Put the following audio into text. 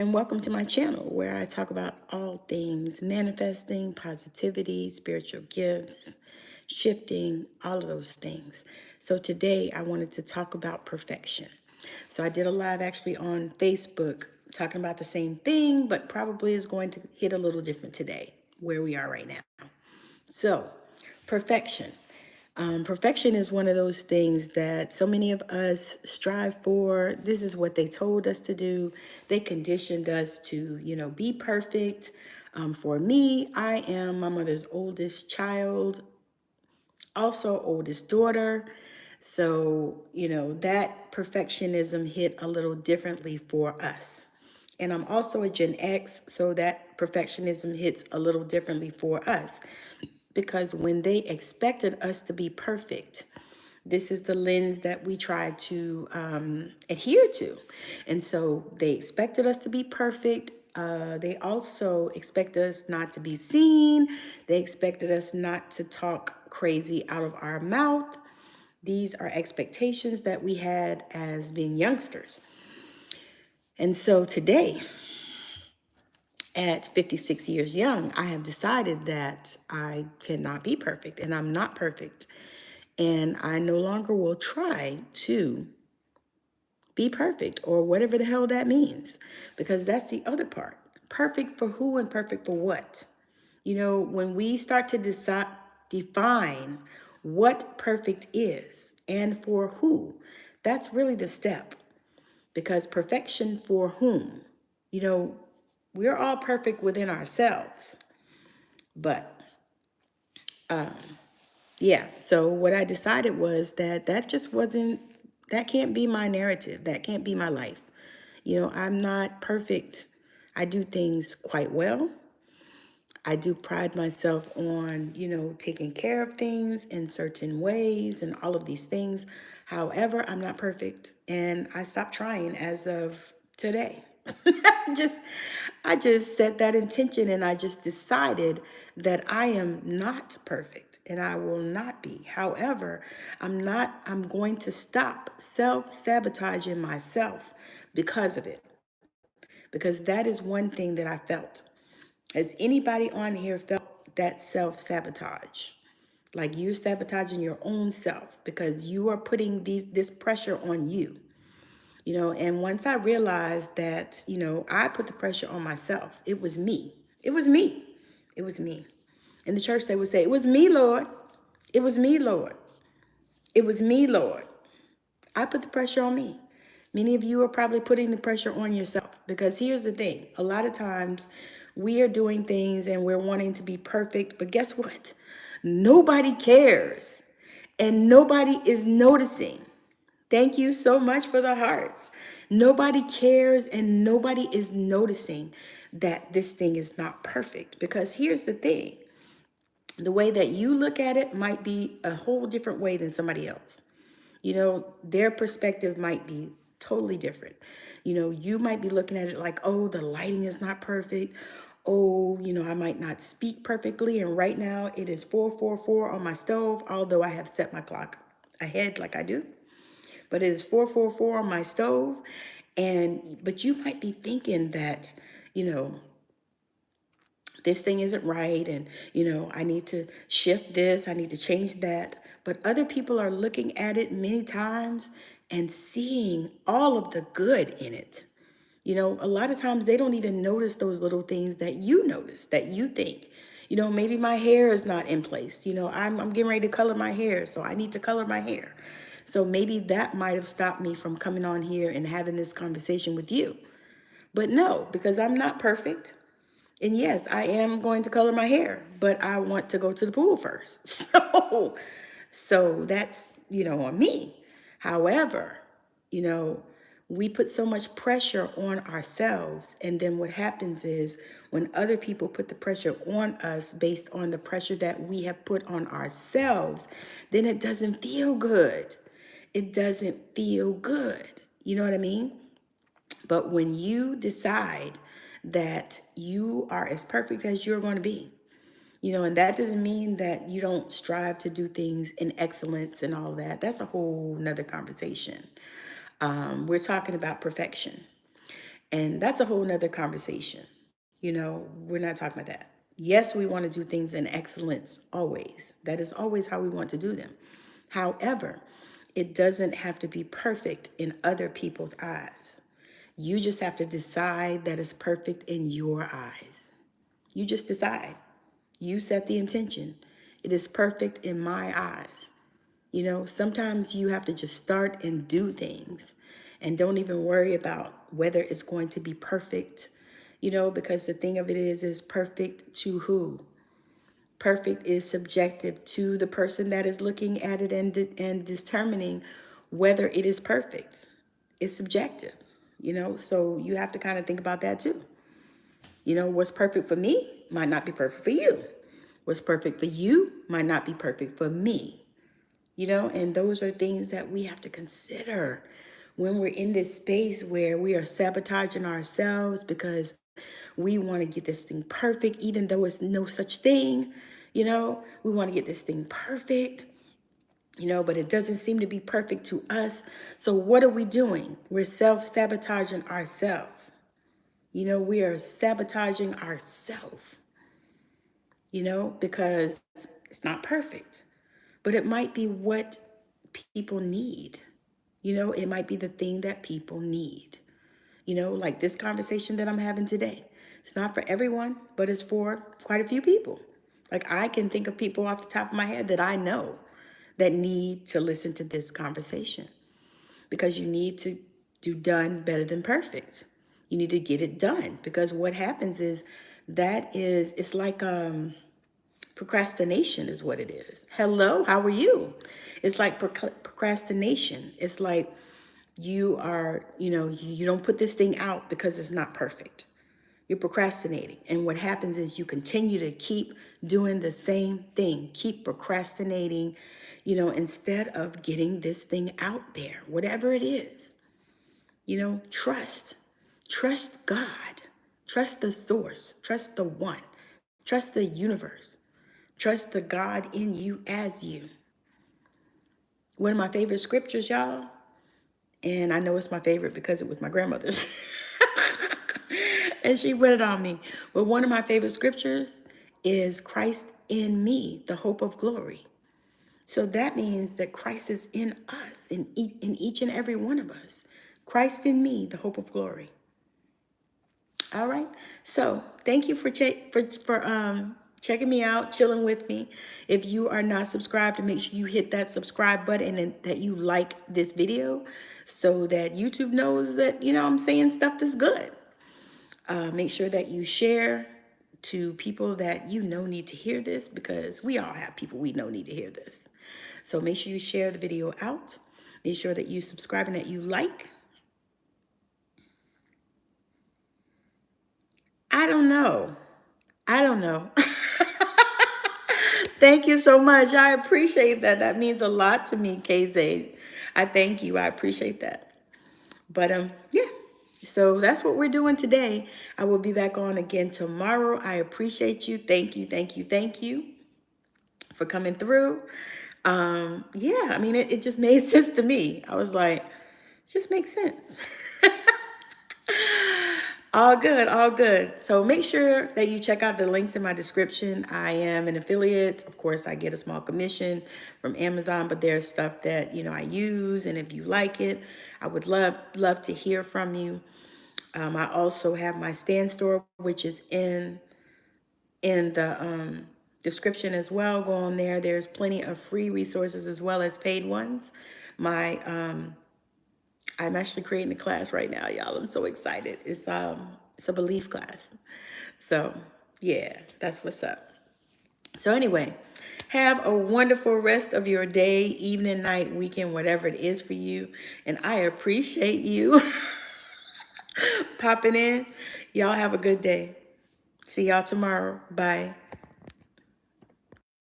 And welcome to my channel where I talk about all things manifesting, positivity, spiritual gifts, shifting, all of those things. So today I wanted to talk about perfection. So I did a live actually on Facebook talking about the same thing, but probably is going to hit a little different today where we are right now. So, perfection. Perfection is one of those things that so many of us strive for. This is what they told us to do. They conditioned us to, be perfect. For me, I am my mother's oldest child, also oldest daughter. So, that perfectionism hit a little differently for us. And I'm also a Gen X, so that perfectionism hits a little differently for us because when they expected us to be perfect, this is the lens that we try to adhere to. And so they expected us to be perfect. They also expected us not to be seen. They expected us not to talk crazy out of our mouth. These are expectations that we had as being youngsters. And so today, at 56 years young, I have decided that I cannot be perfect and I'm not perfect. And I no longer will try to be perfect or whatever the hell that means, because that's the other part. Perfect for who and perfect for what? When we start to define what perfect is and for who, that's really the step. Because perfection for whom? You know, we're all perfect within ourselves. But yeah, so what I decided was that just wasn't, that can't be my narrative. That can't be my life. I'm not perfect. I do things quite well. I do pride myself on, taking care of things in certain ways and all of these things. However, I'm not perfect and I stopped trying as of today. just I just set that intention and I just decided that I am not perfect and I will not be. However, I'm going to stop self-sabotaging myself because of it. Because that is one thing that I felt. Has anybody on here felt that self-sabotage? Like you're sabotaging your own self because you are putting this pressure on you. And once I realized that, I put the pressure on myself. It was me. It was me. It was me. In the church, they would say, "It was me, Lord. It was me, Lord. It was me, Lord." I put the pressure on me. Many of you are probably putting the pressure on yourself because here's the thing. A lot of times we are doing things and we're wanting to be perfect, but guess what? Nobody cares and nobody is noticing. Thank you so much for the hearts. Nobody cares and nobody is noticing that this thing is not perfect because here's the thing. The way that you look at it might be a whole different way than somebody else. Their perspective might be totally different. You might be looking at it like, oh, the lighting is not perfect. Oh, I might not speak perfectly. And right now it is 4:44 on my stove, although I have set my clock ahead like I do. But it is 4:44 on my stove. But you might be thinking that, you know, this thing isn't right and I need to shift this, I need to change that. But other people are looking at it many times and seeing all of the good in it. A lot of times they don't even notice those little things that you notice, that you think. Maybe my hair is not in place. I'm getting ready to color my hair, so I need to color my hair. So maybe that might have stopped me from coming on here and having this conversation with you. But no, because I'm not perfect. And yes, I am going to color my hair, but I want to go to the pool first. So that's, on me. However, you know, we put so much pressure on ourselves. And then what happens is when other people put the pressure on us based on the pressure that we have put on ourselves, then it doesn't feel good. It doesn't feel good. You know what I mean? But when you decide that you are as perfect as you're going to be, and that doesn't mean that you don't strive to do things in excellence and all that. That's a whole nother conversation. We're talking about perfection. And that's a whole nother conversation. We're not talking about that. Yes, we want to do things in excellence always. That is always how we want to do them. However, it doesn't have to be perfect in other people's eyes. You just have to decide that it's perfect in your eyes. You just decide. You set the intention. It is perfect in my eyes. Sometimes you have to just start and do things and don't even worry about whether it's going to be perfect, because the thing of it is perfect to who? Perfect is subjective to the person that is looking at it and determining whether it is perfect. It's subjective, so you have to kind of think about that too. What's perfect for me might not be perfect for you. What's perfect for you might not be perfect for me. And those are things that we have to consider when we're in this space where we are sabotaging ourselves because we want to get this thing perfect, even though it's no such thing. We want to get this thing perfect, but it doesn't seem to be perfect to us. So what are we doing? We're self-sabotaging ourselves. We are sabotaging ourselves, because it's not perfect, but it might be what people need. It might be the thing that people need. Like this conversation that I'm having today. It's not for everyone, but it's for quite a few people. Like I can think of people off the top of my head that I know that need to listen to this conversation, because you need to do done better than perfect. You need to get it done, because what happens is it's like procrastination is what it is. Hello, how are you? It's like procrastination. It's like you don't put this thing out because it's not perfect. You're procrastinating. And what happens is you continue to keep doing the same thing, keep procrastinating, instead of getting this thing out there, whatever it is. Trust God, trust the source, trust the one, trust the universe, trust the God in you as you. One of my favorite scriptures, y'all, and I know it's my favorite because it was my grandmother's. And she put it on me. But one of my favorite scriptures is Christ in me, the hope of glory. So that means that Christ is in us, in each and every one of us. Christ in me, the hope of glory. All right. So thank you for checking me out, chilling with me. If you are not subscribed, make sure you hit that subscribe button and that you like this video so that YouTube knows that, I'm saying stuff that's good. Make sure that you share to people that need to hear this, because we all have people we know need to hear this. So make sure you share the video out. Make sure that you subscribe and that you like. I don't know. Thank you so much. I appreciate that. That means a lot to me, KZ. I thank you. I appreciate that. But yeah. So that's what we're doing today. I will be back on again tomorrow. I appreciate you. Thank you, thank you, thank you for coming through. Yeah, I mean, it just made sense to me. I was like, it just makes sense. All good, all good. So make sure that you check out the links in my description. I am an affiliate. Of course, I get a small commission from Amazon, but there's stuff that, I use. And if you like it, I would love to hear from you. I also have my stand store, which is in the description as well. Go on there. There's plenty of free resources as well as paid ones. I'm actually creating a class right now, y'all. I'm so excited. It's a belief class. So yeah, that's what's up. So anyway, have a wonderful rest of your day, evening, night, weekend, whatever it is for you. And I appreciate you popping in. Y'all have a good day. See y'all tomorrow. Bye.